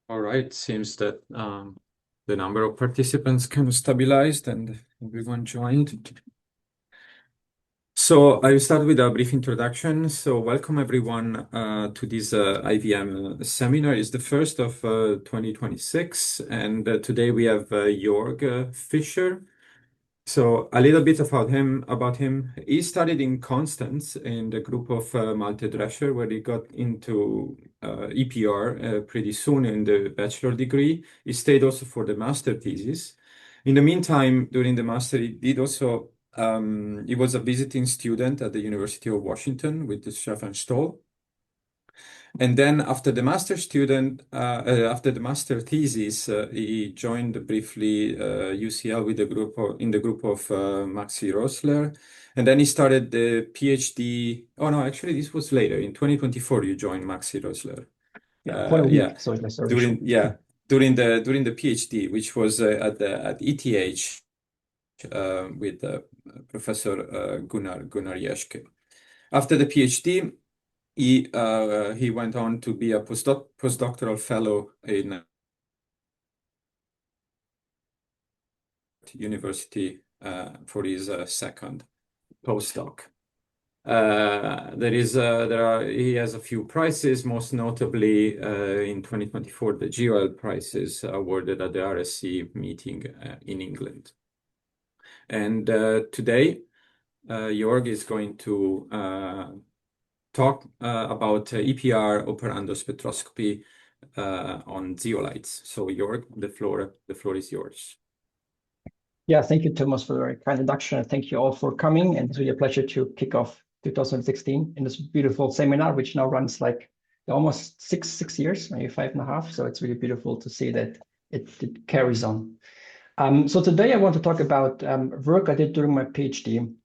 All right, seems that the number of participants kind of stabilized and everyone joined. So I will start with a brief introduction. So welcome everyone to this IVM seminar. It's the first of 2026, and today we have Jörg Fischer. So a little bit about him. He studied in Constance in the group of Malte Drescher, where he got into EPR pretty soon in the bachelor degree. He stayed also for the master thesis. In the meantime, during the master, he was a visiting student at the University of Washington with Stefan Stoll. And then after the master thesis, he joined briefly UCL with in the group of Maxi Rosler. And then he started the PhD. Oh no, actually this was later. In 2024, you joined Maxi Rosler. Yeah, for a Yeah, week, so it was very short. during the PhD, which was at ETH with Professor Gunnar Jeschke. After the PhD, he went on to be a postdoctoral fellow in university for his second postdoc. He has a few prizes, most notably in 2024, the GOL prizes awarded at the RSC meeting in England. And today, Jörg is going to talk about EPR Operando spectroscopy on zeolites. So Jörg, the floor is yours. Yeah, thank you, Thomas, for the very kind introduction. And thank you all for coming. And it's really a pleasure to kick off 2016 in this beautiful seminar, which now runs like almost six years, maybe 5.5. So it's really beautiful to see that it carries on. So today I want to talk about work I did during my PhD in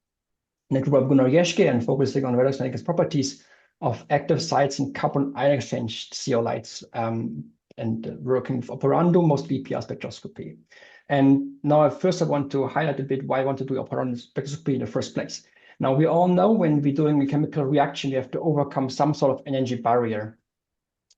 the group of Gunnar Jeschke and focusing on Redox and Kinetic properties of active sites in carbon ion exchange zeolites and working with Operando, mostly EPR spectroscopy. And now first I want to highlight a bit why I want to do Operando spectroscopy in the first place. Now we all know when we're doing a chemical reaction, we have to overcome some sort of energy barrier.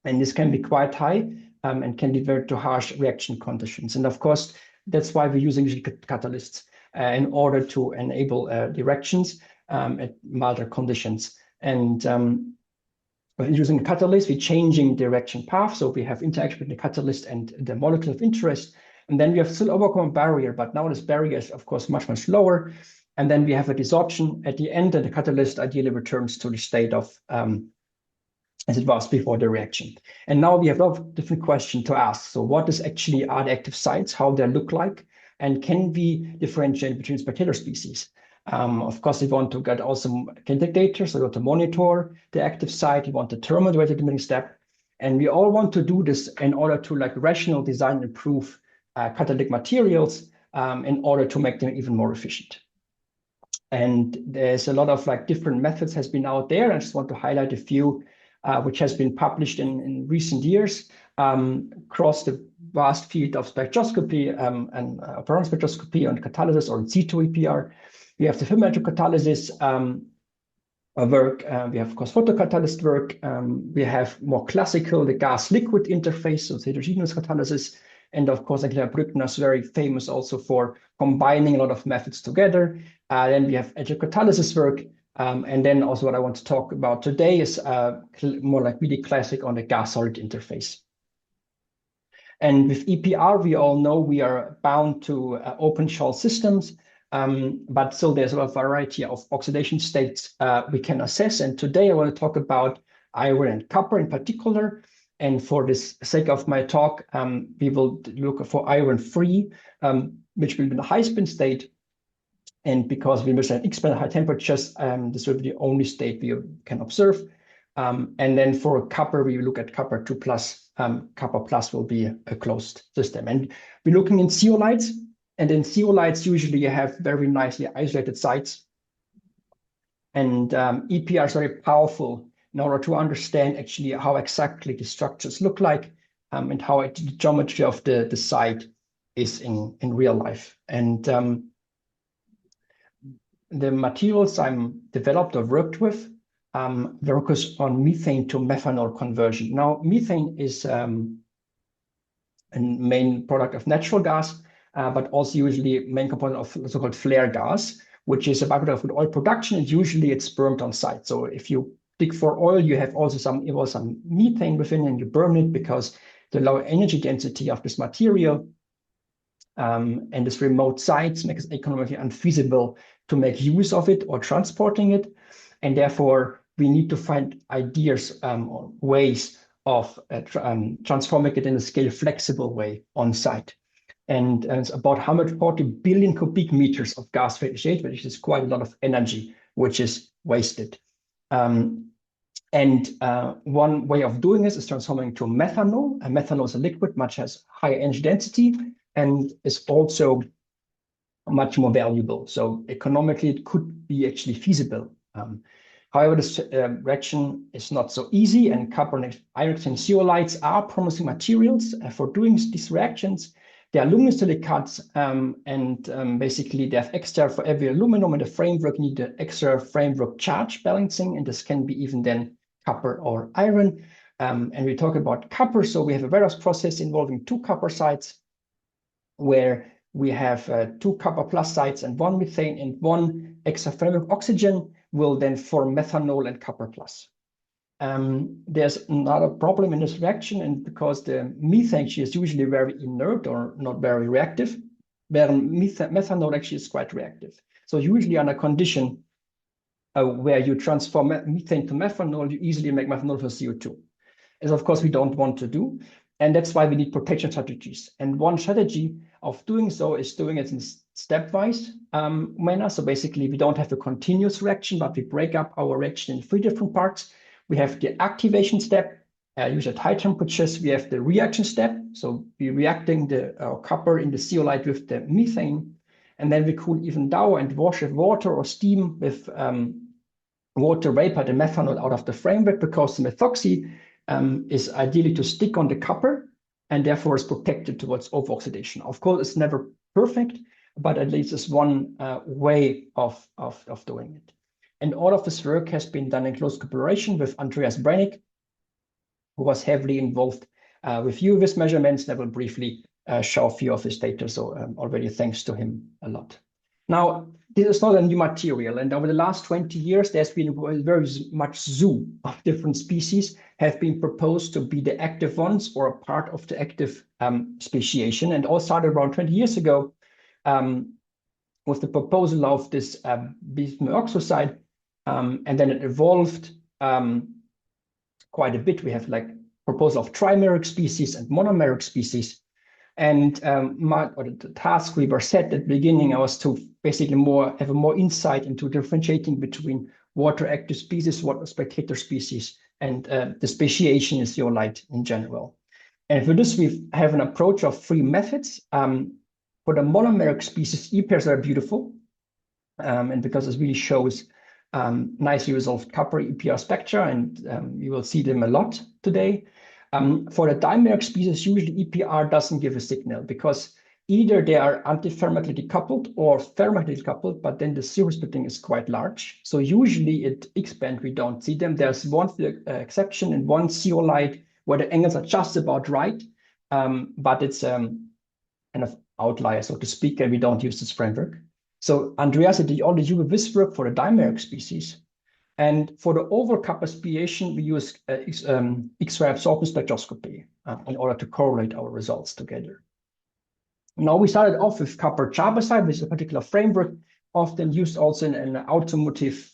And this can be quite high and can lead to harsh reaction conditions. And of course, that's why we're using catalysts in order to enable reactions at milder conditions. And using a catalyst, we're changing the reaction path. So we have interaction between the catalyst and the molecule of interest. And then we have still overcome a barrier, but now this barrier is, of course, much lower. And then we have a desorption at the end, and the catalyst ideally returns to the state of as it was before the reaction. And now we have a lot of different questions to ask. So what is actually are the active sites, how they look like, and can we differentiate between spectator species? Of course, we want to get also kinetic data, so we want to monitor the active site, we want to determine the rate limiting step, and we all want to do this in order to rational design and improve catalytic materials in order to make them even more efficient. And there's a lot of different methods has been out there. I just want to highlight a few which has been published in recent years across the vast field of spectroscopy and Operando spectroscopy and catalysis or in situ EPR. We have the thermoelectric catalysis work. We have, of course, photocatalyst work. We have more classical, the gas-liquid interface, so heterogeneous catalysis. And of course, Angela Brückner is very famous also for combining a lot of methods together. Then we have electrocatalysis work. And then also what I want to talk about today is more like really classic on the gas-solid interface. And with EPR, we all know we are bound to open shell systems, but still there's a lot of variety of oxidation states we can assess. And today I want to talk about iron and copper in particular. And for this sake of my talk, we will look for iron-free, which will be the high spin state. And because we measure X-band high temperatures, this will be the only state we can observe. And then for copper, we look at copper 2 plus. Copper plus will be a closed system. And we're looking in zeolites. And in zeolites, usually you have very nicely isolated sites. And EPR is very powerful in order to understand actually how exactly the structures look like and how the geometry of the site is in real life. And the materials I'm developed or worked with focus on methane to methanol conversion. Now, methane is main product of natural gas, but also usually main component of so-called flare gas, which is a byproduct of oil production, and usually it's burned on site. So if you dig for oil, you have also some methane within, and you burn it because the low energy density of this material and this remote sites makes it economically unfeasible to make use of it or transporting it. And therefore, we need to find ideas or ways of transforming it in a scale flexible way on site. And it's about 140 billion cubic meters of gas phase change, which is quite a lot of energy, which is wasted. One way of doing this is transforming to methanol. And methanol is a liquid, much has higher energy density, and is also much more valuable. So economically, it could be actually feasible. However, this reaction is not so easy, and copper and iron and zeolites are promising materials for doing these reactions. They are aluminosilicates, and basically they have extra for every aluminum in the framework, you need the extra framework charge balancing, and this can be even then copper or iron. And we talk about copper, so we have a Redox process involving 2 copper sites, where we have 2 copper plus sites and 1 methane, and 1 extra framework oxygen will then form methanol and copper plus. There's not a problem in this reaction, and because the methane is usually very inert or not very reactive, where methanol actually is quite reactive. So usually under condition where you transform methane to methanol, you easily make methanol for CO2. As of course we don't want to do, and that's why we need protection strategies. And one strategy of doing so is doing it in stepwise manner. So basically we don't have a continuous reaction, but we break up our reaction in 3 different parts. We have the activation step, usually at high temperatures. We have the reaction step, so we're reacting the copper in the zeolite with the methane, and then we cool even down and wash with water or steam with water vapor, the methanol out of the framework, because the methoxy is ideally to stick on the copper and therefore is protected towards over-oxidation. Of course, it's never perfect, but at least it's one way of doing it. And all of this work has been done in close cooperation with Andreas Brennig, who was heavily involved with UV measurements. I will briefly show a few of his data, so already thanks to him a lot. Now, this is not a new material, and over the last 20 years, there's been very much zoo of different species have been proposed to be the active ones or a part of the active speciation, and all started around 20 years ago with the proposal of this bismuth oxide, and then it evolved quite a bit. We have like proposal of trimeric species and monomeric species. And the task we were set at the beginning was to basically have a more insight into differentiating between water active species, water spectator species, and the speciation in zeolite in general. And for this, we have an approach of 3 methods. For the monomeric species, E-pairs are beautiful, and because it really shows nicely resolved copper EPR spectra, and you will see them a lot today. For the dimeric species, usually EPR doesn't give a signal because either they are antithermically decoupled or thermically decoupled, but then the zero splitting is quite large. So usually at X-band, we don't see them. There's one exception in one zeolite where the angles are just about right, but it's kind of outlier, so to speak, and we don't use this framework. So Andreas did all the UV work for the dimeric species. And for the overcopper speciation, we use X-ray absorption spectroscopy in order to correlate our results together. Now we started off with copper chabazite, which is a particular framework often used also in an automotive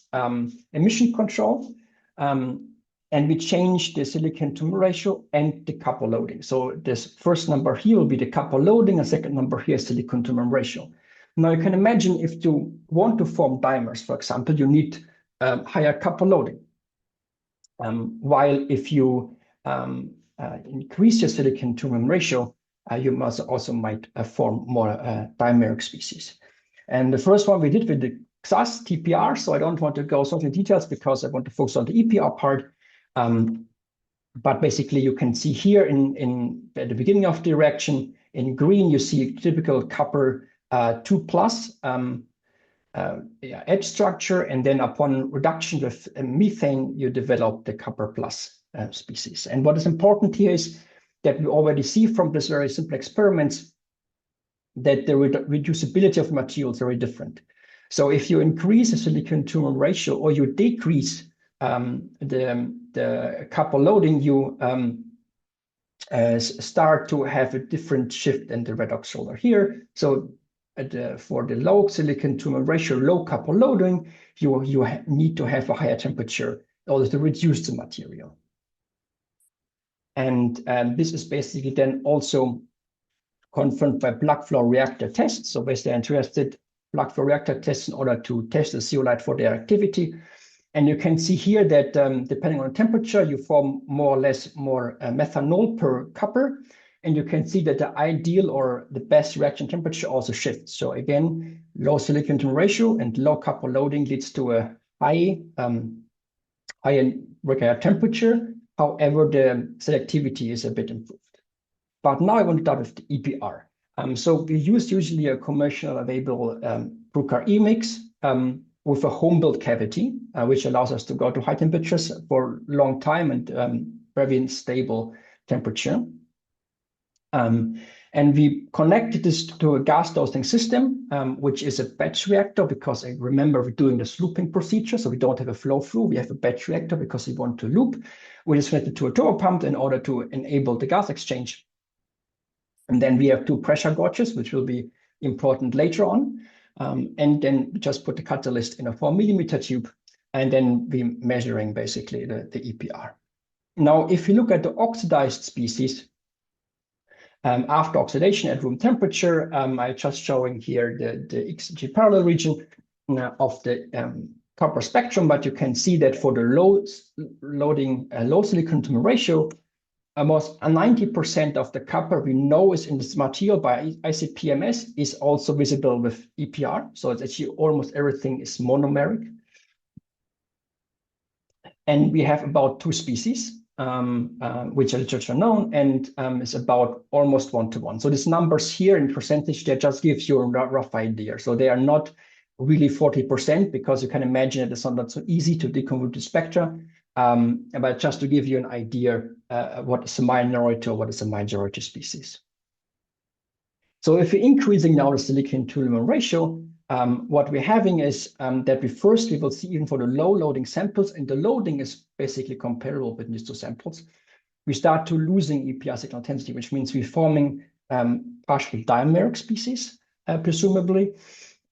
emission control. And we changed the silicon-tumor ratio and the copper loading. So this first number here will be the copper loading, and second number here is silicon-tumor ratio. Now you can imagine if you want to form dimers, for example, you need higher copper loading. While if you increase your silicon-tumor ratio, you must also might form more dimeric species. And the first one we did with the XAS TPR, so I don't want to go so into details because I want to focus on the EPR part. But basically you can see here at the beginning of the reaction, in green, you see typical copper 2+ edge structure, and then upon reduction with methane, you develop the copper plus species. And what is important here is that we already see from this very simple experiments that the reducibility of materials are very different. So if you increase the silicon-to-aluminum ratio or you decrease the copper loading, you start to have a different shift in the redox roller here. So for the low silicon-to-aluminum ratio, low copper loading, you need to have a higher temperature in order to reduce the material. And this is basically then also confirmed by plug flow reactor tests. So basically interested plug flow reactor tests in order to test the zeolite for their activity. And you can see here that depending on temperature, you form more or less more methanol per copper. And you can see that the ideal or the best reaction temperature also shifts. So again, low silicon-to ratio and low copper loading leads to a higher temperature. However, the selectivity is a bit improved. But now I want to start with the EPR. So we use usually a commercial available Bruker E-mix with a home-built cavity, which allows us to go to high temperatures for a long time and very stable temperature. And we connected this to a gas dosing system, which is a batch reactor, because I remember we're doing this looping procedure, so we don't have a flow through. We have a batch reactor because we want to loop. We just connected to a turbo pump in order to enable the gas exchange. And then we have two pressure gauges, which will be important later on. And then we just put the catalyst in a 4mm tube, and then we're measuring basically the EPR. Now, if you look at the oxidized species, after oxidation at room temperature, I'm just showing here the XG parallel region of the copper spectrum, but you can see that for the low silicon-to ratio, almost 90% of the copper we know is in this material by ICP-MS is also visible with EPR. So it's actually almost everything is monomeric. And we have about 2 species, which are literature known, and it's about almost 1-to-1. So these numbers here in percentage, they just gives you a rough idea. So they are not really 40%, because you can imagine it is not so easy to deconvolute the spectra. But just to give you an idea, what is a minority or what is a majority species. So if we're increasing now the silicon-to-aluminum ratio, what we're having is that we will see even for the low loading samples, and the loading is basically comparable with these two samples, we start to losing EPR signal intensity, which means we're forming partially dimeric species, presumably.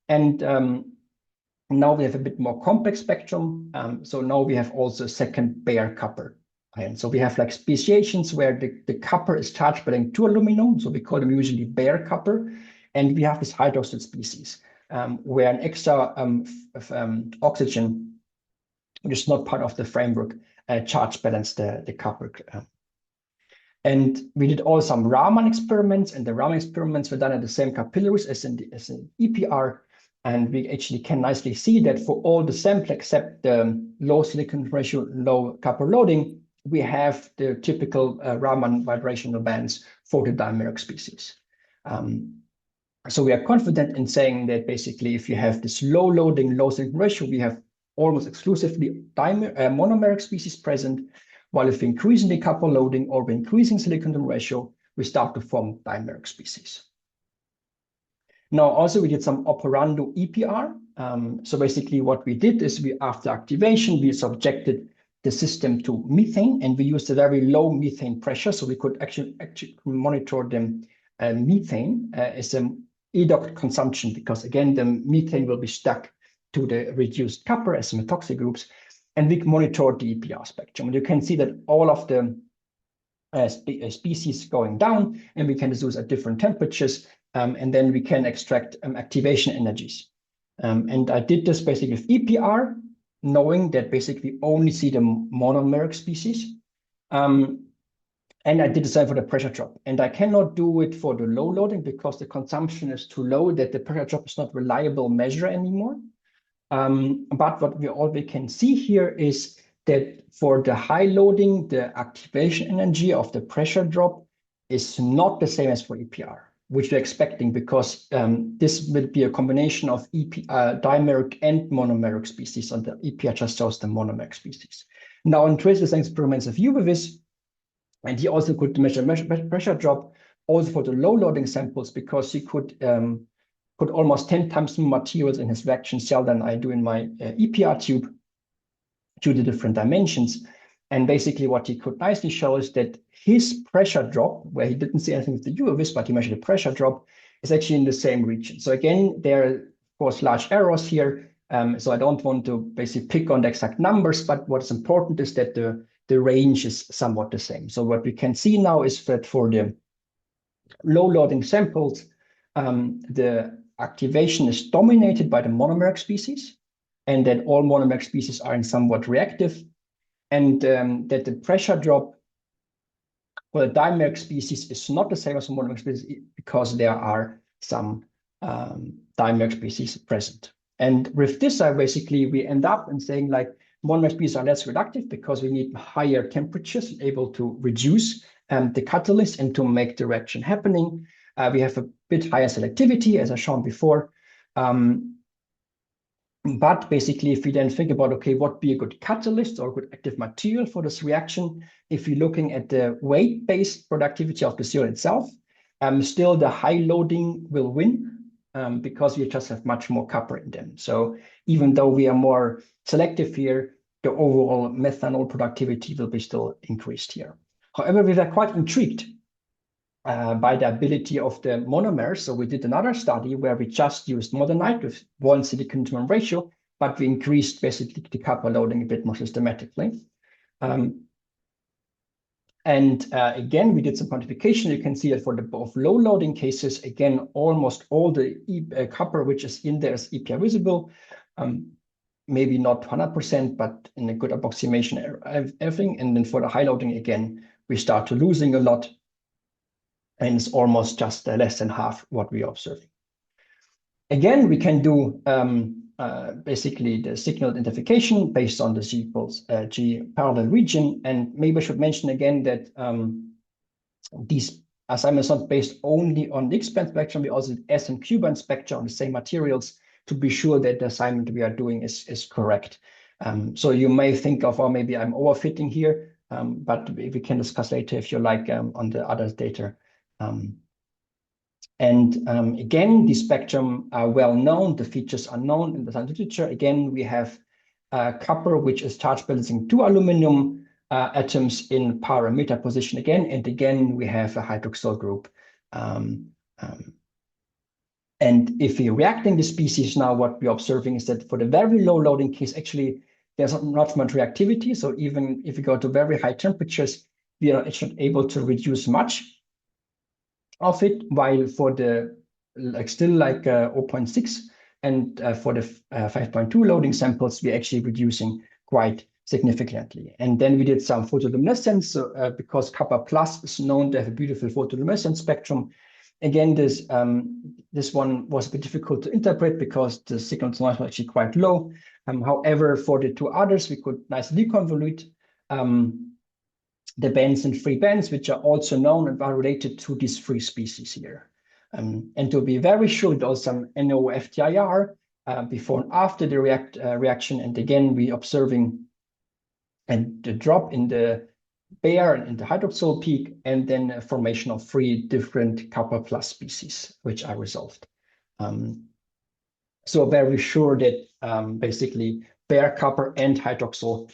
And now we have a bit more complex spectrum. So now we have also a second bare copper ion. So we have like speciations where the copper is charged by two aluminum. So we call them usually bare copper. And we have this hydroxide species where an extra oxygen, which is not part of the framework, charge balance the copper. And we did all some Raman experiments, and the Raman experiments were done at the same capillaries as in EPR. And we actually can nicely see that for all the samples except the low silicon ratio, low copper loading, we have the typical Raman vibrational bands for the dimeric species. So we are confident in saying that basically if you have this low loading, low silicon ratio, we have almost exclusively monomeric species present, while if increasing the copper loading or increasing silicon ratio, we start to form dimeric species. Now, also we did some Operando EPR. So basically what we did is after activation, we subjected the system to methane, and we used a very low methane pressure. So we could actually monitor the methane as an EDOC consumption, because again, the methane will be stuck to the reduced copper as metoxy groups, and we monitor the EPR spectrum. And you can see that all of the species going down, and we can use at different temperatures. And then we can extract activation energies. And I did this basically with EPR, knowing that basically we only see the monomeric species. And I did the same for the pressure drop. And I cannot do it for the low loading because the consumption is too low, that the pressure drop is not a reliable measure anymore. But what we can see here is that for the high loading, the activation energy of the pressure drop is not the same as for EPR, which we're expecting, because this will be a combination of dimeric and monomeric species, and the EPR just shows the monomeric species. Now, in traceless experiments of UV-Vis, And he also could measure pressure drop also for the low loading samples, because he could put almost 10 times more materials in his reaction cell than I do in my EPR tube due to different dimensions. And basically what he could nicely show is that his pressure drop, where he didn't see anything with the UV, but he measured the pressure drop, is actually in the same region. So again, there are, of course, large errors here. So I don't want to basically pick on the exact numbers, but what's important is that the range is somewhat the same. So what we can see now is that for the low loading samples, the activation is dominated by the monomeric species, and that all monomeric species are in somewhat reactive, and that the pressure drop for the dimeric species is not the same as the monomeric species, because there are some dimeric species present. And with this, we end up in saying like monomer species are less reductive because we need higher temperatures able to reduce the catalyst and to make the reaction happening. We have a bit higher selectivity, as I shown before. But basically, if we then think about, okay, what would be a good catalyst or a good active material for this reaction, if you're looking at the weight-based productivity of the zeolite itself, still the high loading will win, because we just have much more copper in them. So even though we are more selective here, the overall methanol productivity will be still increased here. However, we were quite intrigued by the ability of the monomers. So we did another study where we just used modernite with 1 silicon-to-1 ratio, but we increased basically the copper loading a bit more systematically. Again, we did some quantification. You can see that for the both low loading cases, again, almost all the copper which is in there is EPR visible. Maybe not 100%, but in a good approximation, everything. And then for the high loading, again, we start to losing a lot. And it's almost just less than half what we are observing. Again, we can do basically the signal identification based on the G parallel region. And maybe I should mention again that these assignments are not based only on the X-band spectrum. We also did S and Q-band spectra on the same materials to be sure that the assignment we are doing is correct. So you may think of, oh, maybe I'm overfitting here, but we can discuss later if you like on the other data. Again, the spectrum are well known. The features are known in the scientific literature. Again, we have copper, which is charge balancing 2 aluminum atoms in para-meta position again. And again, we have a hydroxyl group. And if we're reacting the species now, what we're observing is that for the very low loading case, actually, there's not much reactivity. So even if we go to very high temperatures, we are actually able to reduce much of it, while for the still 0.6 and for the 5.2 loading samples, we're actually reducing quite significantly. And then we did some photoluminescence because copper plus is known to have a beautiful photoluminescence spectrum. Again, this one was a bit difficult to interpret because the signal to noise was actually quite low. However, for the two others, we could nicely deconvolute the bands and free bands, which are also known and are related to these free species here. And to be very sure, we also some NO-FTIR before and after the reaction. And again, we observing and the drop in the bare and in the hydroxyl peak, and then a formation of 3 different copper plus species, which are resolved. So very sure that basically bare copper and hydroxyl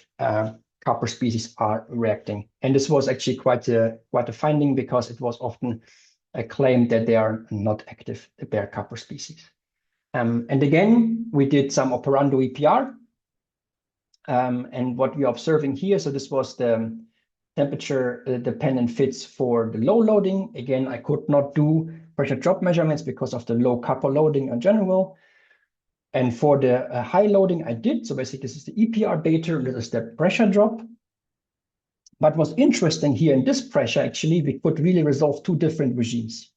copper species are reacting. And this was actually quite a finding, because it was often claimed that they are not active, the bare copper species. And again, we did some Operando EPR. And what we're observing here, so this was the temperature dependent fits for the low loading. Again, I could not do pressure drop measurements because of the low copper loading in general. And for the high loading, I did. So basically, this is the EPR data, this is the pressure drop. But what's interesting here in this pressure, actually, we could really resolve 2 different regimes.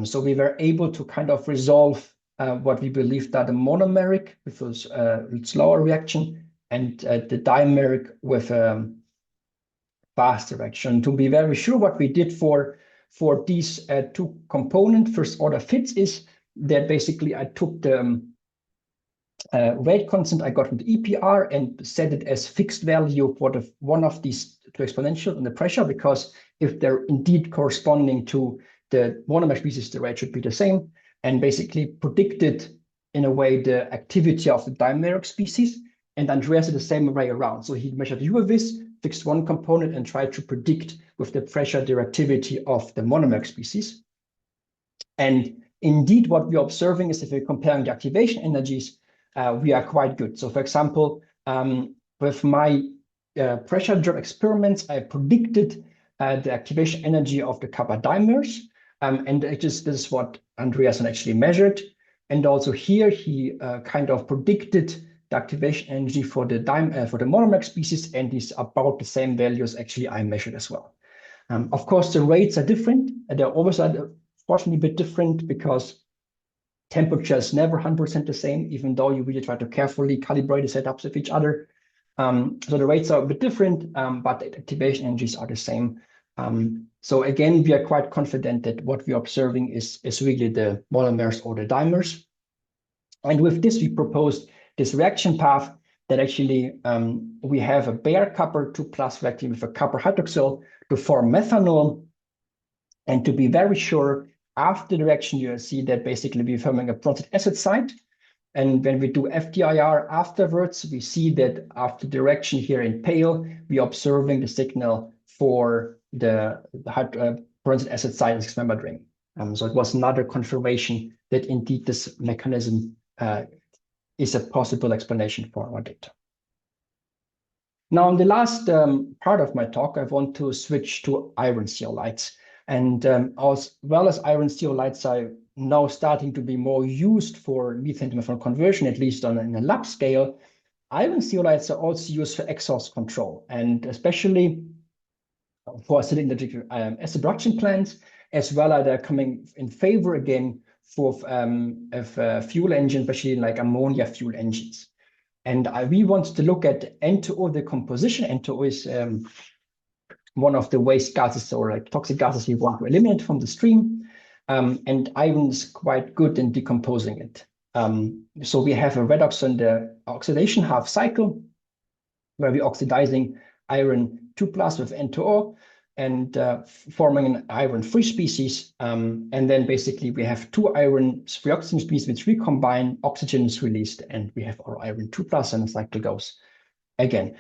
So we were able to kind of resolve what we believed are the monomeric with a slower reaction, and the dimeric with a faster reaction. To be very sure, what we did for these 2 component first order fits is that basically I took the rate constant I got from the EPR and set it as fixed value for the one of these two exponentials and the pressure, because if they're indeed corresponding to the monomer species, the rate should be the same, and basically predicted in a way the activity of the dimeric species. And Andreas did the same way around. So he measured U of this, fixed one component, and tried to predict with the pressure the reactivity of the monomer species. And indeed, what we're observing is if we're comparing the activation energies, we are quite good. So for example, with my pressure drop experiments, I predicted the activation energy of the kappa dimers. And this is what Andreasen actually measured. And also here, he kind of predicted the activation energy for the monomer species, and is about the same values actually I measured as well. Of course, the rates are different. They're always fortunately a bit different because temperature is never 100% the same, even though you really try to carefully calibrate the setups of each other. So the rates are a bit different, but the activation energies are the same. So again, we are quite confident that what we're observing is really the monomers or the dimers. And with this, we proposed this reaction path that actually we have a bare copper 2+ reacting with a copper hydroxyl to form methanol. And to be very sure, after the reaction, you see that basically we're forming a bronzic acid site. And when we do FTIR afterwards, we see that after the reaction here in pale, we're observing the signal for the bronzic acid site in membrane ring. So it was another confirmation that indeed this mechanism is a possible explanation for our data. Now, in the last part of my talk, I want to switch to iron zeolites. And as well as iron zeolites are now starting to be more used for methane to methanol conversion, at least in a lab scale, iron zeolites are also used for exhaust control, and especially for acidic nitric acid production plants, as well as they're coming in favor again for fuel engines, especially like ammonia fuel engines. And we want to look at N2O decomposition. N2O is one of the waste gases or like toxic gases we want to eliminate from the stream. And iron is quite good in decomposing it. So we have a redox on the oxidation half cycle, where we're oxidizing iron 2+ with N2O and forming an iron-free species. And then basically we have two iron-free oxygen species which recombine, oxygen is released, and we have our iron 2+ and the cycle goes again.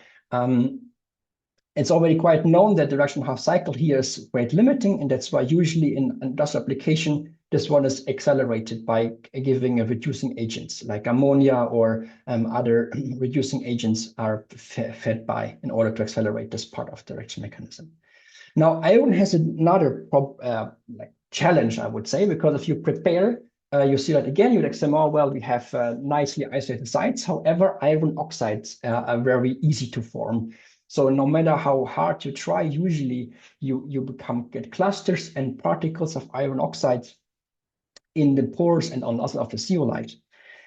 It's already quite known that the reaction half cycle here is rate limiting, and that's why usually in industrial application, this one is accelerated by giving reducing agents like ammonia or other reducing agents are fed by in order to accelerate this part of the reaction mechanism. Now, iron has another challenge, I would say, because if you prepare, you see that again, you'd say, oh, well, we have nicely isolated sites. However, iron oxides are very easy to form. So no matter how hard you try, usually you get clusters and particles of iron oxides in the pores and on the of the zeolite.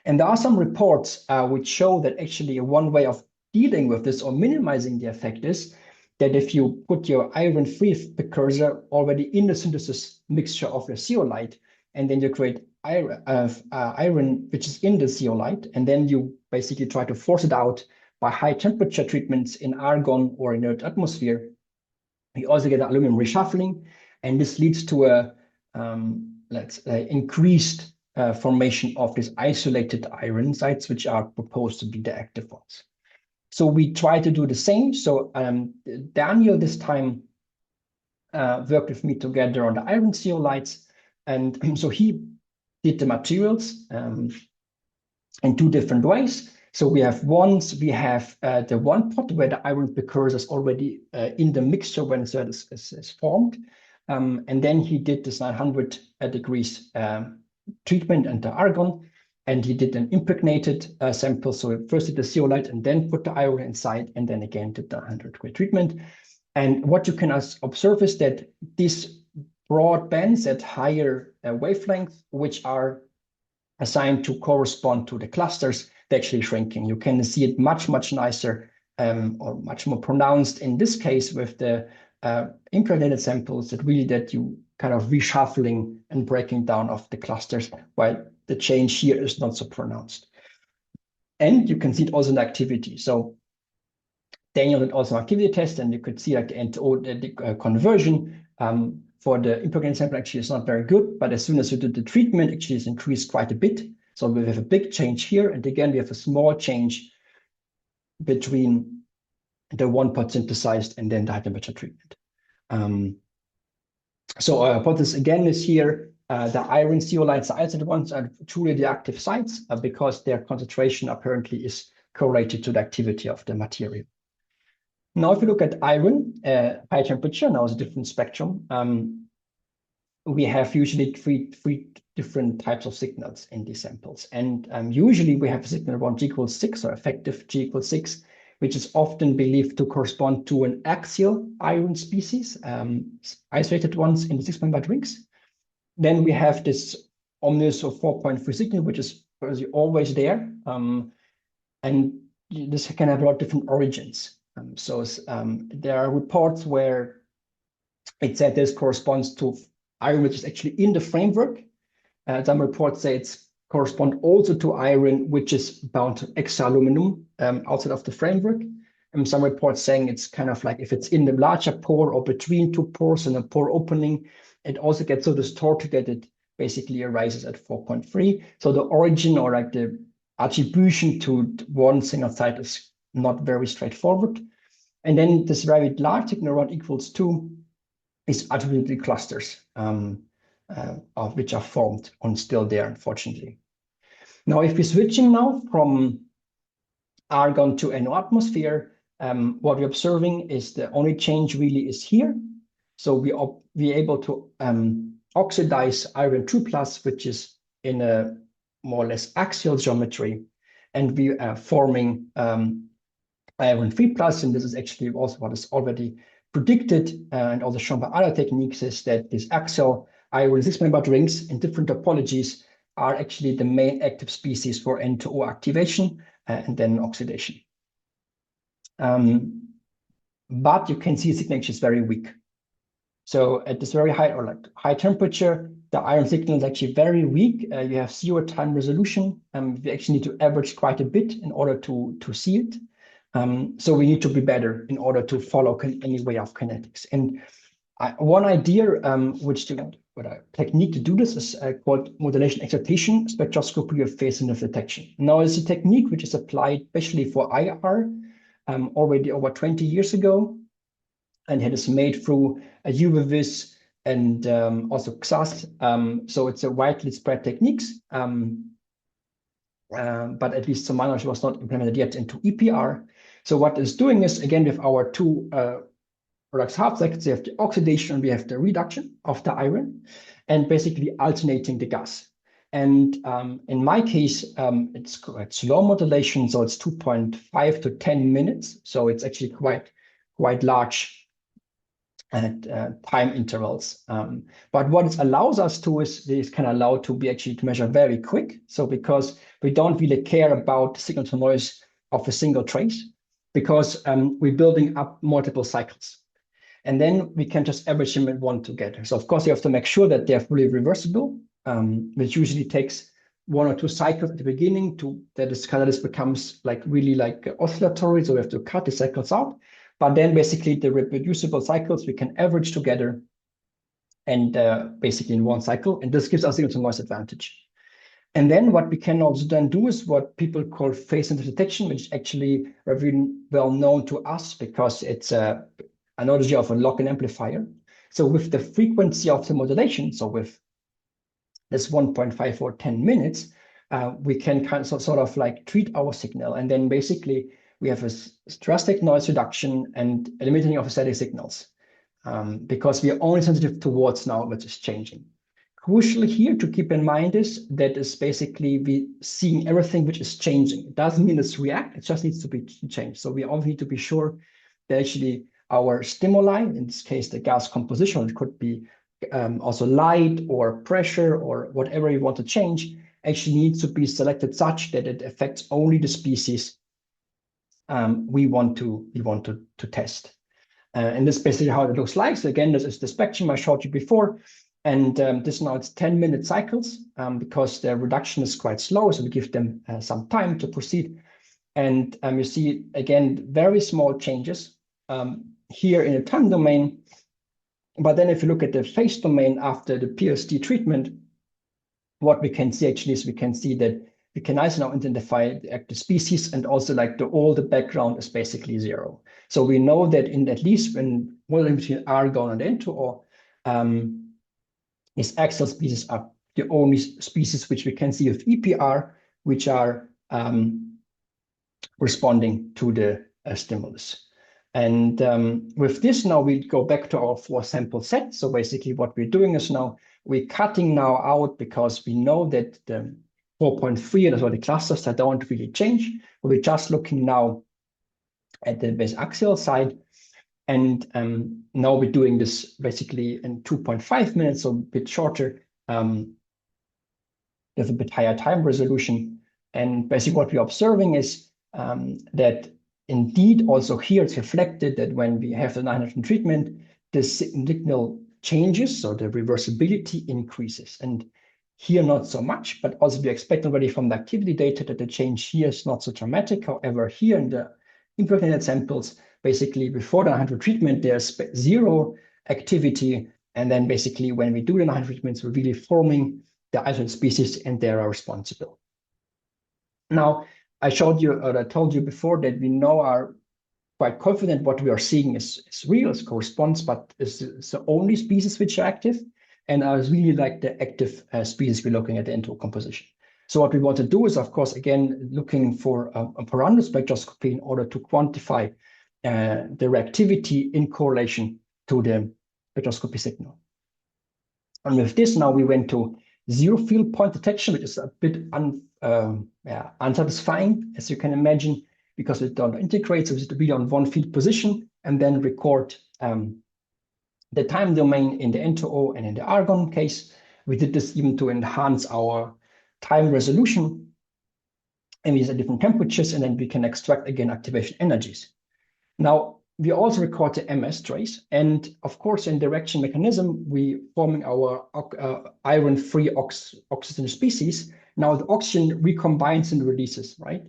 And there are some reports which show that actually one way of dealing with this or minimizing the effect is that if you put your iron-free precursor already in the synthesis mixture of the zeolite, and then you create iron which is in the zeolite, and then you basically try to force it out by high temperature treatments in argon or in the atmosphere, we also get aluminum reshuffling, and this leads to a increased formation of these isolated iron sites, which are proposed to be the active ones. So we try to do the same. So Daniel this time worked with me together on the iron zeolites, and so he did the materials in two different ways. So we have the one pot where the iron precursor is already in the mixture when it is formed. And then he did this 900 degrees treatment and the argon, and he did an impregnated sample. So first did the zeolite and then put the iron inside, and then again did the 100-degree treatment. And what you can observe is that these broad bands at higher wavelengths, which are assigned to correspond to the clusters, they're actually shrinking. You can see it much, much nicer or much more pronounced in this case with the impregnated samples that you kind of reshuffling and breaking down of the clusters, while the change here is not so pronounced. And you can see it also in activity. So Daniel did also an activity test, and you could see like the N2O the conversion for the impregnated sample actually is not very good, but as soon as you do the treatment, actually it's increased quite a bit. So we have a big change here, and again we have a small change between the one part synthesized and then the high temperature treatment. So our hypothesis again is here, the iron zeolites, the isolated ones, are truly the active sites because their concentration apparently is correlated to the activity of the material. Now, if you look at iron, high temperature, now is a different spectrum. We have usually three different types of signals in these samples. And usually we have a signal around G equals 6 or effective G equals 6, which is often believed to correspond to an axial iron species, isolated ones in the 6-point rings. Then we have this ominous or 4.3 signal, which is always there. And this can have a lot of different origins. So there are reports where it said this corresponds to iron, which is actually in the framework. Some reports say it's correspond also to iron, which is bound to extra aluminum outside of the framework. And some reports saying it's kind of like if it's in the larger pore or between two pores and a pore opening, it also gets so distorted that it basically arises at 4.3. So the origin or like the attribution to one single site is not very straightforward. And then this very large signal around equals 2 is attributed to clusters of which are formed and still there, unfortunately. Now, if we're switching now from argon to NO atmosphere, what we're observing is the only change really is here. So we're able to oxidize iron 2+, which is in a more or less axial geometry, and we are forming iron 3+, and this is actually also what is already predicted and also shown by other techniques, is that these axial iron 6-membered rings in different topologies are actually the main active species for N2O activation and then oxidation. But you can see the signal is very weak. So at this very high or like high temperature, the iron signal is actually very weak. You have 0 time resolution. We actually need to average quite a bit in order to see it. So we need to be better in order to follow any way of kinetics. And one idea, what a technique to do this is called modulation excitation spectroscopy of phase shift detection. Now, it's a technique which is applied especially for IR already over 20 years ago, and it is made through a UV-Vis and also XAS. So it's a widely spread techniques, but at least to my knowledge was not implemented yet into EPR. So what it's doing is, again, with our two Redox half cycles, we have the oxidation and we have the reduction of the iron, and basically alternating the gas. And in my case, it's quite slow modulation, so it's 2.5 to 10 minutes. So it's actually quite large time intervals. But what it allows us to is this can allow to be actually to measure very quick. So because we don't really care about signal to noise of a single trace, because we're building up multiple cycles. And then we can just average them in one together. So of course, you have to make sure that they're fully reversible, which usually takes 1 or 2 cycles at the beginning that this catalyst becomes like really like oscillatory. So we have to cut the cycles out. But then basically the reproducible cycles we can average together and basically in one cycle. And this gives us signal to noise advantage. And then what we can also then do is what people call phase shift detection, which is actually very well known to us because it's a analogy of a lock-in amplifier. So with the frequency of the modulation, so with this 1.5 or 10 minutes, we can kind of sort of like treat our signal. And then basically we have a drastic noise reduction and eliminating of static signals because we are only sensitive towards now which is changing. Crucially here to keep in mind is that is basically we seeing everything which is changing. It doesn't mean it's react, it just needs to be changed. So we also need to be sure that actually our stimuli, in this case, the gas composition, it could be also light or pressure or whatever you want to change, actually needs to be selected such that it affects only the species we want to test. And this is basically how it looks like. So again, this is the spectrum I showed you before. And this now it's 10-minute cycles because the reduction is quite slow, so we give them some time to proceed. And you see, again, very small changes here in the time domain. But then if you look at the phase domain after the PSD treatment, what we can see actually is we can see that we can also now identify the active species, and also like all the background is basically zero. So we know that in at least when modeling between argon and N2O, these axial species are the only species which we can see with EPR, which are responding to the stimulus. And with this now we go back to our 4-sample set. So basically what we're doing is now we're cutting now out, because we know that the 4.3 and as well the clusters that don't really change. We're just looking now at the base axial side. And now we're doing this basically in 2.5 minutes, so a bit shorter, with a bit higher time resolution. And basically what we're observing is that indeed also here it's reflected that when we have the 900 treatment, the signal changes, so the reversibility increases. And here not so much, but also we expect already from the activity data that the change here is not so dramatic. However, here in the impregnated samples, basically before the 100 treatment, there's zero activity. And then basically when we do the 900 treatments, we're really forming the isolated species and they are responsible. Now, I showed you, or I told you before that we now are quite confident what we are seeing is real, is corresponds, but it's the only species which are active. And I really like the active species we're looking at the N2O composition. So what we want to do is, of course, again, looking for a Operando spectroscopy in order to quantify the reactivity in correlation to the spectroscopy signal. And with this, now we went to zero field point detection, which is a bit unsatisfying, as you can imagine, because it don't integrate. So we have to be on one field position and then record the time domain in the N2O and in the argon case. We did this even to enhance our time resolution. And we use different temperatures, and then we can extract again activation energies. Now, we also record the MS trace. And of course, in direction mechanism, we forming our iron-free oxygen species. Now the oxygen recombines and releases, right?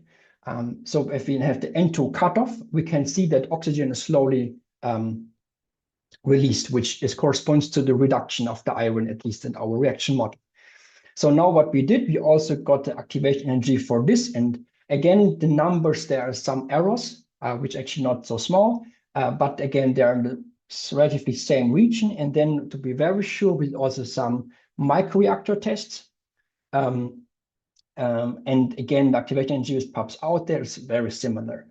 So if we have the N2 cutoff, we can see that oxygen is slowly released, which corresponds to the reduction of the iron, at least in our reaction model. So now what we did, we also got the activation energy for this. And again, the numbers, there are some errors, which actually not so small, but again, they're in the relatively same region. And then to be very sure, with also some microreactor tests. And again, the activation energy which pops out there is very similar.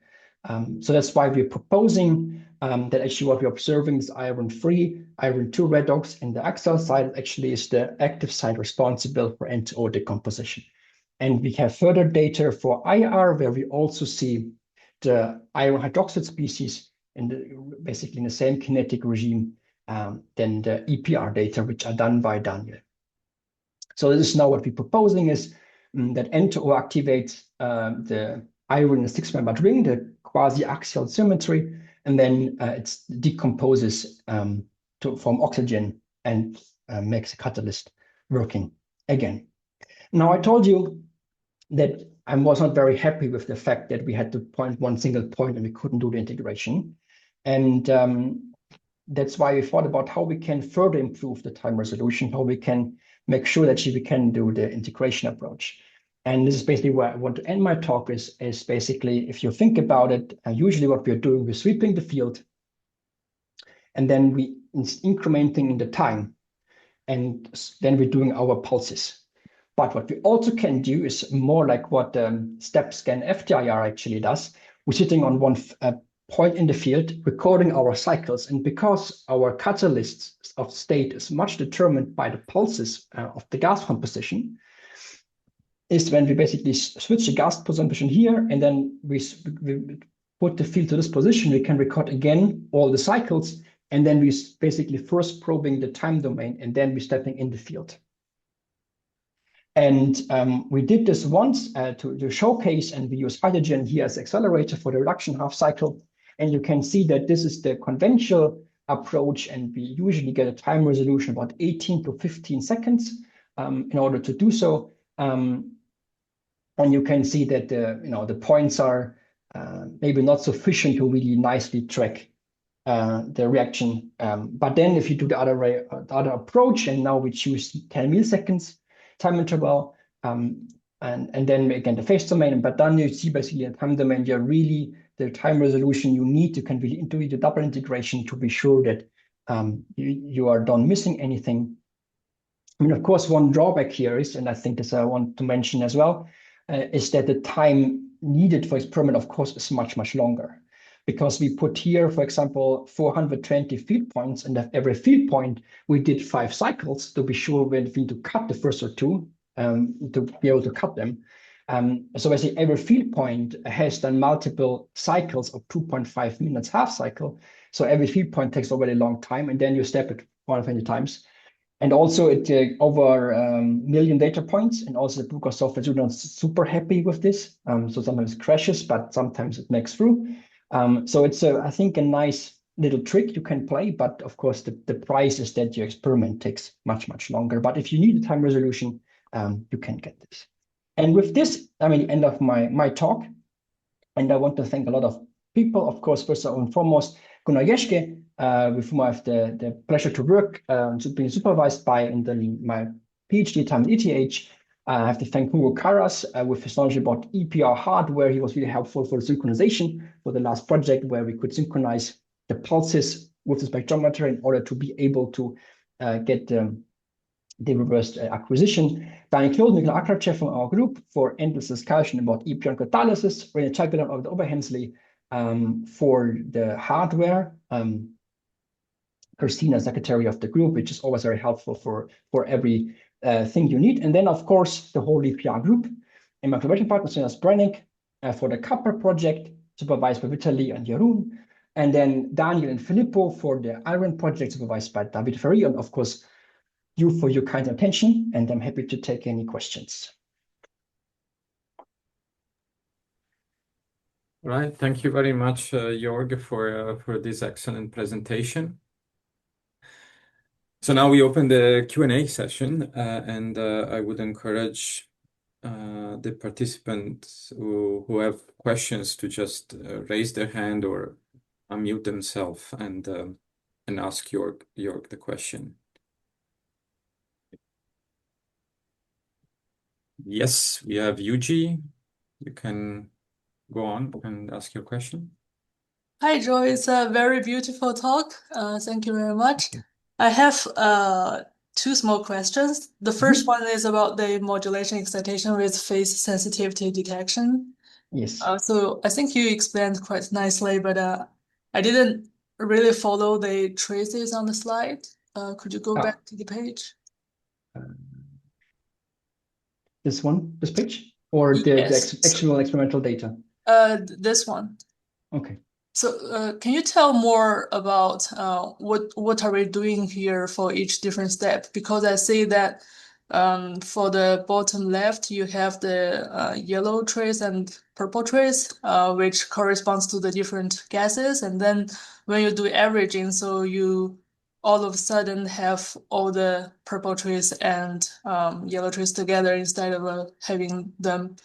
So that's why we're proposing that actually what we're observing is iron-free, iron-2 redox, and the axial side actually is the active side responsible for N2O decomposition. And we have further data for IR, where we also see the iron hydroxide species basically in the same kinetic regime than the EPR data, which are done by Daniel. So this is now what we're proposing is that N2O activates the iron in the 6-membered ring, the quasi-axial symmetry, and then it decomposes to form oxygen and makes a catalyst working again. Now, I told you that I was not very happy with the fact that we had to point one single point and we couldn't do the integration. And that's why we thought about how we can further improve the time resolution, how we can make sure that we can do the integration approach. And this is basically where I want to end my talk is basically, if you think about it, usually what we're doing, we're sweeping the field, and then we incrementing in the time, and then we're doing our pulses. But what we also can do is more like what step scan FTIR actually does. We're sitting on one point in the field, recording our cycles. And because our catalyst of state is much determined by the pulses of the gas composition, is when we basically switch the gas position here, and then we put the field to this position, we can record again all the cycles, and then we basically first probing the time domain, and then we're stepping in the field. And we did this once to showcase, and we use hydrogen here as accelerator for the reduction half cycle. And you can see that this is the conventional approach, and we usually get a time resolution about 18 to 15 seconds in order to do so. And you can see that the points are maybe not sufficient to really nicely track the reaction. But then if you do the other approach, and now we choose 10 milliseconds time interval, and then again the phase domain, but then you see basically a time domain, you're really the time resolution you need. You can really do the double integration to be sure that you are not missing anything. I mean, of course, one drawback here is, and I think this I want to mention as well, is that the time needed for experiment, of course, is much, much longer. Because we put here, for example, 420 field points, and at every field point, we did 5 cycles to be sure we need to cut the first or two to be able to cut them. So basically, every field point has done multiple cycles of 2.5 minutes half cycle. So every field point takes already a long time, and then you step it 120 times. And also it over million data points, and also the Bruker software is not super happy with this. So sometimes it crashes, but sometimes it makes through. So it's I think a nice little trick you can play, but of course the price is that your experiment takes much, much longer. But if you need a time resolution, you can get this. And with this, I mean, end of my talk. And I want to thank a lot of people, of course, first and foremost, Gunnar Jeschke, with whom I have the pleasure to work, being supervised by in my PhD time at ETH. I have to thank Hugo Karas with his knowledge about EPR hardware. He was really helpful for the synchronization for the last project, where we could synchronize the pulses with the spectrometer in order to be able to get the reversed acquisition. Daniel Kloos, Michael Akrachev from our group for endless discussion about EPR catalysis. René Chamberlain of the Oberhensley for the hardware. Christina, secretary of the group, which is always very helpful for every thing you need. And then, of course, the whole EPR group. And my collaboration partner, Jonas Brennick, for the copper project, supervised by Vitaly and Jeroen. And then Daniel and Filippo for the iron project, supervised by David Ferry. And of course, you for your kind attention. And I'm happy to take any questions. All right. Thank you very much, Jörg, for this excellent presentation. So now we open the Q&A session, and I would encourage the participants who have questions to just raise their hand or unmute themselves and ask Jörg the question. Yes, we have Yuji. You can go on and ask your question. Hi, Joy. It's a very beautiful talk. Thank you very much. I have 2 small questions. The first one is about the modulation excitation with phase sensitivity detection. Yes. So I think you explained quite nicely, but I didn't really follow the traces on the slide. Could you go back to the page? This one, this page, or the actual experimental data? This one. Okay. So can you tell more about what are we doing here for each different step? Because I see that for the bottom left, you have the yellow trace and purple trace, which corresponds to the different gases. And then when you do averaging, so you all of a sudden have all the purple trace and yellow trace together instead of having them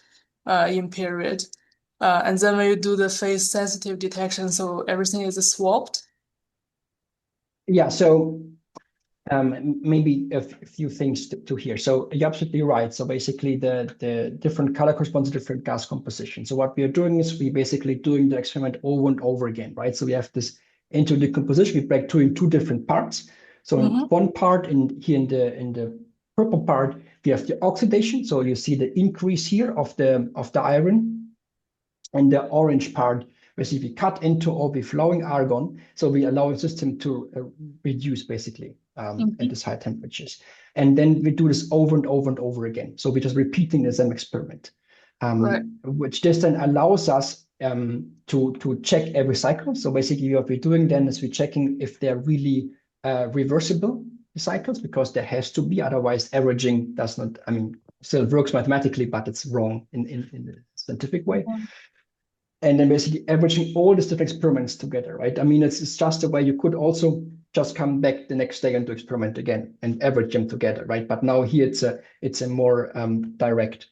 in period. And then when you do the phase sensitive detection, so everything is swapped. Yeah, so maybe a few things to hear. So you're absolutely right. So basically the different color corresponds to different gas composition. So what we are doing is we basically doing the experiment over and over again, right? So we have this into decomposition, we break two in 2 different parts. So in one part here in the purple part, we have the oxidation. So you see the increase here of the iron. And the orange part, basically we cut into or we flowing argon. So we allow the system to reduce basically at this high temperatures. And then we do this over and over and over again. So we're just repeating the same experiment, which just then allows us to check every cycle. So basically what we're doing then is we're checking if they're really reversible cycles, because there has to be, otherwise averaging does not, I mean, still works mathematically, but it's wrong in the scientific way. and then basically averaging all these different experiments together, right? I mean, it's just a way you could also just come back the next day and do experiment again and average them together, right? But now here it's a more direct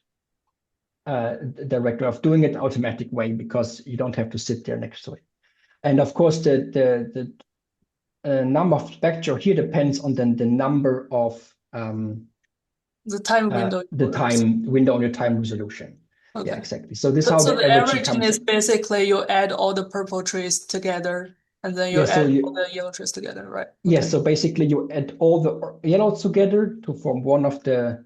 way of doing it, automatic way, because you don't have to sit there next to it. And of course, the number of spectra here depends on the number of The time window. the time window on your time resolution. Okay. Yeah, exactly. So this is how So the the averaging averaging comes is in. basically you add all the purple trees together, and then you Yeah, so add all the yellow trees together, right? Yeah, Okay. so basically you add all the yellows together to form one of the,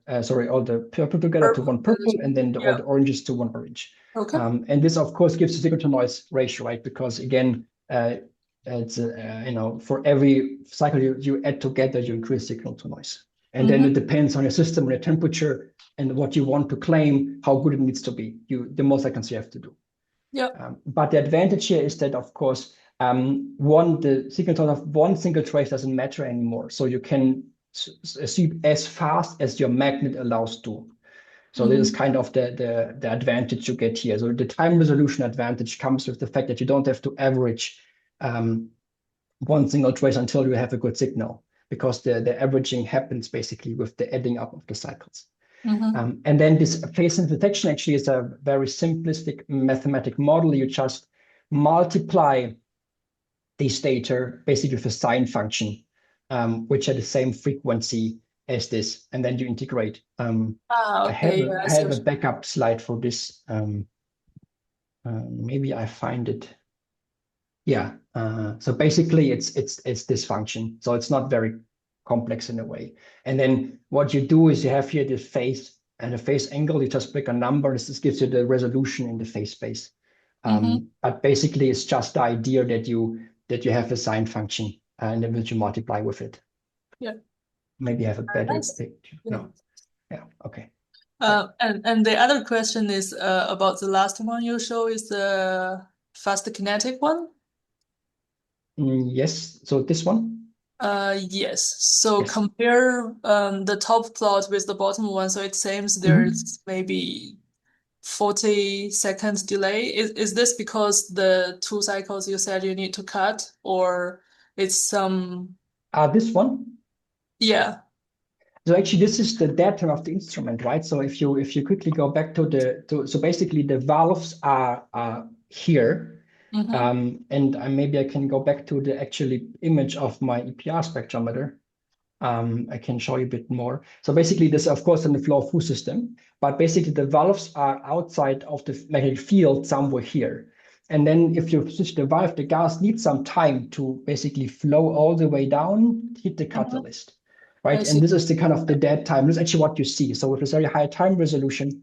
all the purple together to one purple, and then all Yeah. the oranges to one orange. Okay. And this, of course, gives a signal to noise ratio, right? Because again, it's for every cycle you add together, you increase signal to noise. And then it depends on your system, on your temperature, and what you want to claim, how good it needs to be. The more seconds you have to do. Yeah. But the advantage here is that, of course, the signal tone of one single trace doesn't matter anymore. So you can sweep as fast as your magnet allows to. So this is kind of the advantage you get here. So the time resolution advantage comes with the fact that you don't have to average one single trace until you have a good signal, because the averaging happens basically with the adding up of the cycles. And then this phase sense detection actually is a very simplistic mathematic model. You just multiply these data basically with a sine function, which are the same frequency as this, and then you integrate. I have a backup slide for this. Maybe I find it. Yeah. So basically, it's this function. So it's not very complex in a way. And then what you do is you have here the phase and the phase angle. You just pick a number. This gives you the resolution in the phase space. But basically, it's just the idea that you have a sine function and then you multiply with it. Yeah. Maybe have a better picture. Yeah. No. Yeah. Okay. And the other question is about the last one you show is the fast kinetic one. Yes. So this one. Yes. So Yes. compare the top plot with the bottom one. So it seems there's maybe 40 seconds delay. Is this because the 2 cycles you said you need to cut, or it's some? This one. Yeah. So actually, this is the data of the instrument, right? So if you quickly go back to so basically the valves are here. And maybe I can go back to the actually image of my EPR spectrometer. I can show you a bit more. So basically, this, of course, in the flow-through system, but basically the valves are outside of the magnetic field somewhere here. And then if you switch the valve, the gas needs some time to basically flow all the way down, hit the catalyst, right? And this is the kind of the dead time. This is actually what you see. So with this very high time resolution,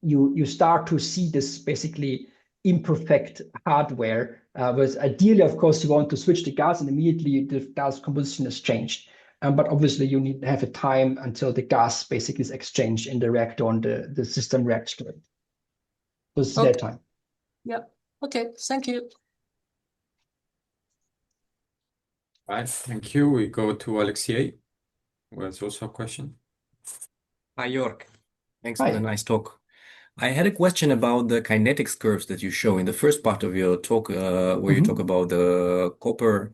you start to see this basically imperfect hardware. Whereas ideally, of course, you want to switch the gas and immediately the gas composition is changed. But obviously, you need to have a time until the gas basically is exchanged in the reactor and the system reacts to it. So it's that time. Yeah. Okay. Thank you. All right. Thank you. We go to Alexei, who has also a question. Hi, Jörg. Thanks for the nice talk. I had a question about the kinetics curves that you show in the first part of your talk, where you talk about the copper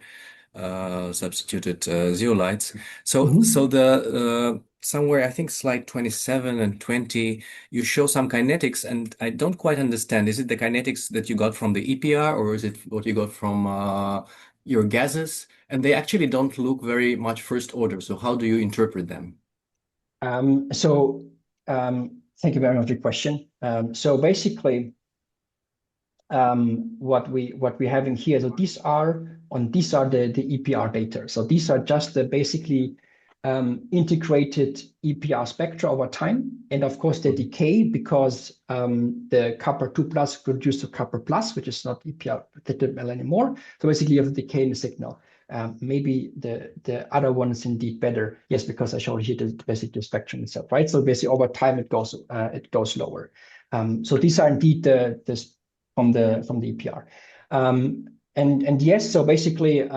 substituted zeolites. So the somewhere, I think slide 27 and 20, you show some kinetics, and I don't quite understand. Is it the kinetics that you got from the EPR, or is it what you got from your gases? And they actually don't look very much first order. So how do you interpret them? Thank you very much for the question. So basically, what we're having here, so these are the EPR data. So these are just the basically integrated EPR spectra over time, and of course they decay because the copper 2 plus reduced to copper plus, which is not EPR detectable anymore. So basically, you have the decay in the signal. Maybe the other one is indeed better. Yes, because I showed here basically the spectrum itself, right? So basically over time it goes lower. So these are indeed this from the EPR. And yes, so basically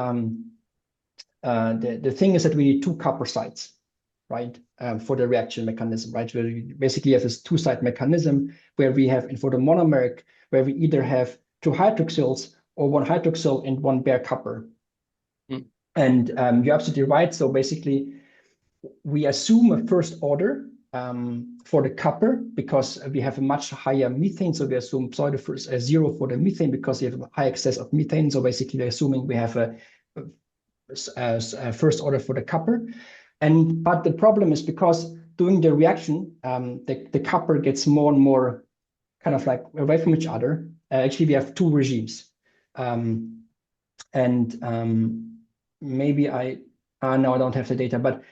the thing is that we need 2 copper sites. right, for the reaction mechanism, right? Where you basically have this two-side mechanism where we have, for the monomeric, where we either have two hydroxyls or one hydroxyl and one bare copper. And you're absolutely right. So basically, we assume a first order for the copper because we have a much higher methane. So we assume pseudo-first zero for the methane because we have a high excess of methane. So basically, we're assuming we have a first order for the copper. But the problem is because during the reaction, the copper gets more and more kind of like away from each other. Actually, we have two regimes. Maybe no, I don't have the data, but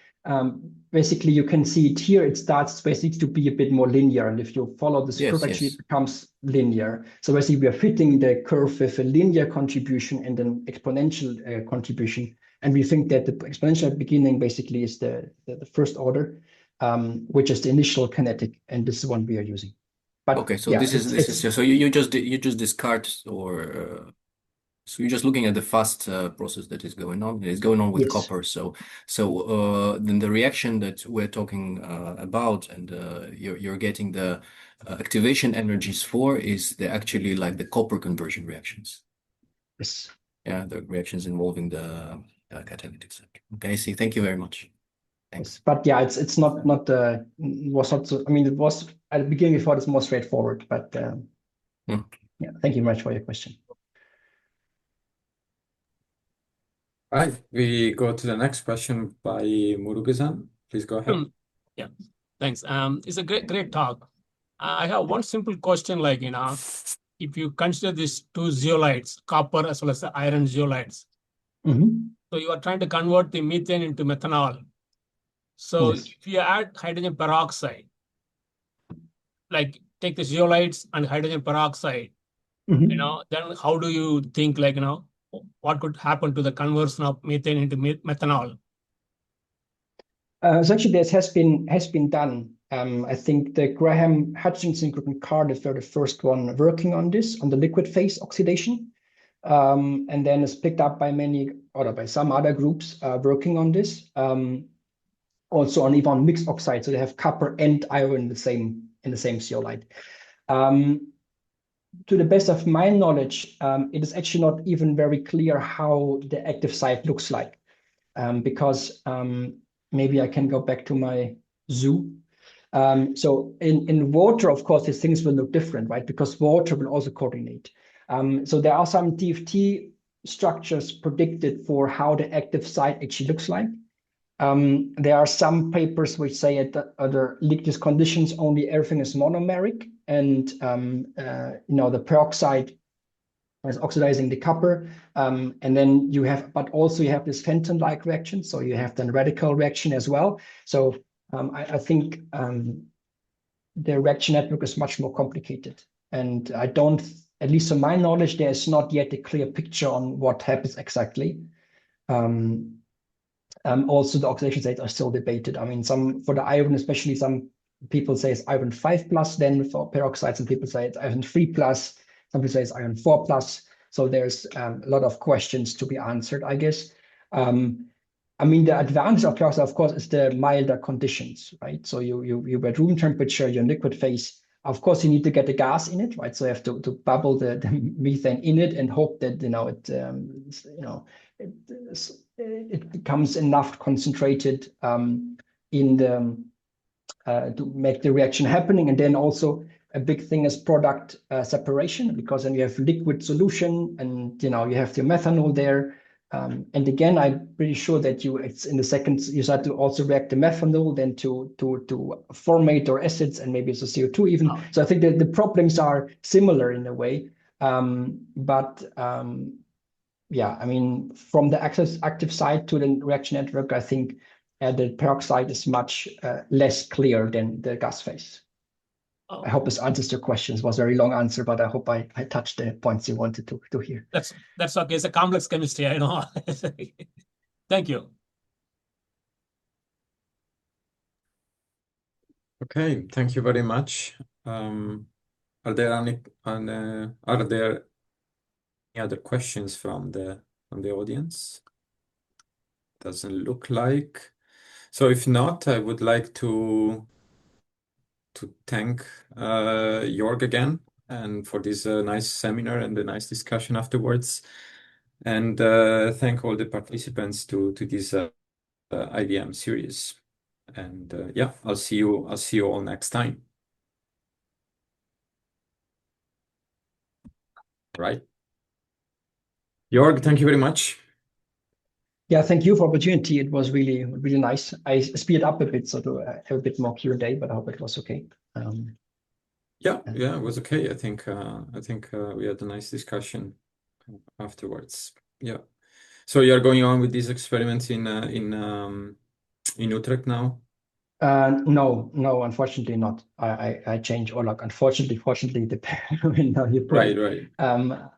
basically you can see it here. It starts basically to be a bit more linear. And if you follow this curve, actually it becomes linear. So basically we are fitting the curve with a linear contribution and an exponential contribution. And we think that the exponential beginning basically is the first order, which is the initial kinetic. And this is one we are using. But okay, so yeah, this is so you just discard or so you're just looking at the fast process that is going on. It's going on with yes. copper. So then the reaction that we're talking about, and you're getting the activation energies for, is actually like the copper conversion reactions. Yes. Yeah, the reactions involving the catalytic cycle. Okay, I see. Thank you very much. Thanks. Yes. But yeah, it's not was not so. I mean, it was at the beginning. We thought it's more straightforward, but yeah. Thank you very much for your question. All right, we go to the next question by Murugan. Please go ahead. Yeah, thanks. It's a great talk. I have one simple question, like, if you consider these two zeolites, copper as well as the iron zeolites, so you are trying to convert the methane into methanol. So Yes. if you add hydrogen peroxide, like take the zeolites and hydrogen peroxide, then how do you think, like, what could happen to the conversion of methane into methanol? So actually, this has been done. I think the Graham, Hutchinson group and Cardiff were the first one working on this, on the liquid phase oxidation. And then it's picked up by by some other groups working on this. Also on even mixed oxide, so they have copper and iron in the same zeolite. To the best of my knowledge, it is actually not even very clear how the active site looks like, because maybe I can go back to my zoo. So in water, of course, these things will look different, right? Because water will also coordinate. So there are some DFT structures predicted for how the active site actually looks like. There are some papers which say under liquid conditions only everything is monomeric, and the peroxide is oxidizing the copper, and then but also you have this Fenton-like reaction, so you have the radical reaction as well. So I think the reaction network is much more complicated, and I don't, at least to my knowledge, there's not yet a clear picture on what happens exactly. Also, the oxidation states are still debated. I mean, for the iron, especially, some people say it's iron 5+, then for peroxide, some people say it's iron 3+, some people say it's iron 4+. So there's a lot of questions to be answered, I guess. I mean, the advantage of peroxide, of course, is the milder conditions, right? So you're at room temperature, you're in liquid phase. Of course, you need to get the gas in it, right? So you have to bubble the methane in it and hope that it becomes enough concentrated to make the reaction happening. And then also a big thing is product separation, because then you have liquid solution and you have your methanol there. And again, I'm pretty sure that it's in the second you start to also react the methanol then to formate or acids, and maybe it's a CO2 even. So I think that the problems are similar in a way. Yeah, I mean, from the active side to the reaction network, I think the peroxide is much less clear than the gas phase. I hope this answers your questions. It was a very long answer, but I hope I touched the points you wanted to hear. That's okay. It's a complex chemistry, I know. Thank you. Okay, thank you very much. Are there any other questions from the audience? Doesn't look like. So if not, I would like to thank Jörg again and for this nice seminar and the nice discussion afterwards, and thank all the participants to this IVM series. And yeah, I'll see you all next time. Right. Jörg, thank you very much. Yeah, thank you for the opportunity. It was really, really nice. I speed up a bit so to have a bit more Q&A, but I hope it was okay. Yeah, it was okay. I think we had a nice discussion afterwards. Yeah. So you're going on with these experiments in Utrecht now? No, unfortunately not. I change, or like unfortunately, fortunately, depending how you put it. Right.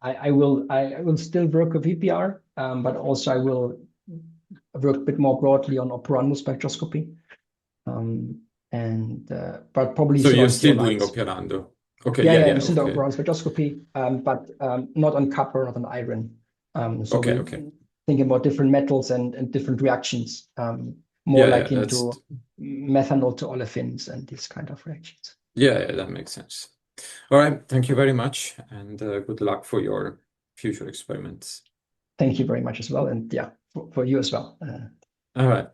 I will still work with VPR, but also I will work a bit more broadly on Operando spectroscopy. But probably So still you're on still doing zeolites. Operando. Okay, Yeah, yeah, still okay. Operando spectroscopy, but not on copper, not on iron. So Okay, we're okay. thinking about different metals and different reactions, more Yeah, like into methanol to olefins and these kind of reactions. Yeah, that makes sense. All right, thank you very much, and good luck for your future experiments. Thank you very much as well, and yeah, for you as well. All right.